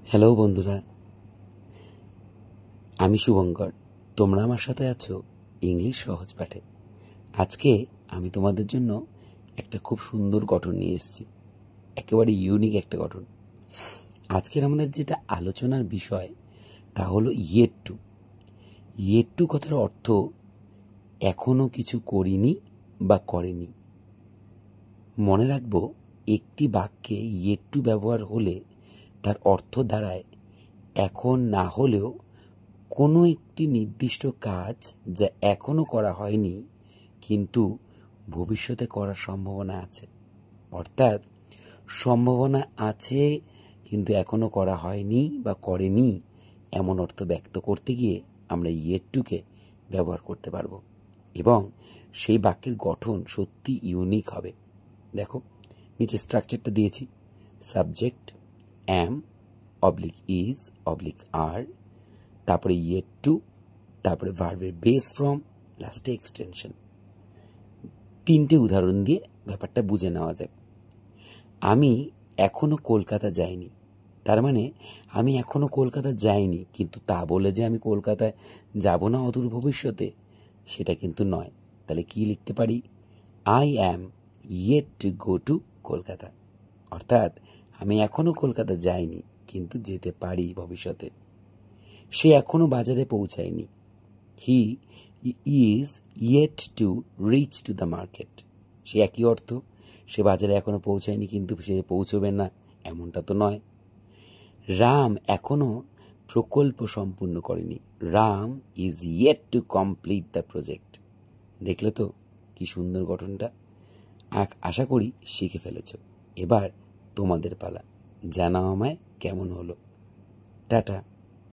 Hello বন্ধুরা, আমি শুভঙ্কর। তোমরা আমার সাথে আছো ইংলিশ সহজ পাঠে। আজকে আমি তোমাদের জন্য একটা খুব সুন্দর গঠন নিয়ে এসেছি, একেবারে ইউনিক একটা গঠন। আজকের আমাদের যেটা আলোচনার বিষয় তা হলো ইয়েট টু। ইয়েট টু কথার অর্থ এখনো কিছু করিনি বা করেনি। মনে রাখবো, একটি বাক্যে ইয়েট টু ব্যবহার হলে তার অর্থ দাঁড়ায় এখন না হলেও কোনো একটি নির্দিষ্ট কাজ যা এখনো করা হয়নি কিন্তু ভবিষ্যতে করার সম্ভাবনা আছে। অর্থাৎ সম্ভাবনা আছে কিন্তু এখনো করা হয়নি বা করেনি, এমন অর্থ ব্যক্ত করতে গিয়ে আমরা ইয়েট টুকে ব্যবহার করতে পারবো এবং সেই বাক্যের গঠন সত্যি ইউনিক হবে। দেখো, নিচে স্ট্রাকচারটা দিয়েছি। Subject am oblique is oblique are, তারপরে ইয়েট টু, তারপরে ভার্বের বেস ফর্ম, লাস্টে এক্সটেনশন। তিনটে উদাহরণ দিয়ে ব্যাপারটা বুঝে নেওয়া যাক। আমি এখনো কলকাতা যাইনি, তার মানে আমি এখনো কলকাতা যাইনি, কিন্তু তা বলে যে আমি কলকাতায় যাব না অদূর ভবিষ্যতে, সেটা কিন্তু নয়। তাহলে কি লিখতে পারি? I am yet to go to Kolkata. অর্থাৎ আমি এখনো কলকাতা যাইনি কিন্তু যেতে পারি ভবিষ্যতে। সে এখনো বাজারে পৌঁছায়নি। He is yet to reach to the market. সে একই অর্থ, সে বাজারে এখনো পৌঁছায়নি কিন্তু সে পৌঁছবে না, এমনটা তো নয়। রাম এখনো প্রকল্প সম্পূর্ণ করেনি। Ram is yet to complete the project. দেখলে তো কি সুন্দর গঠনটা। আশা করি শিখে ফেলেছ। এবার তোমাদের পালা, জানাও আমায় কেমন হলো। টাটা।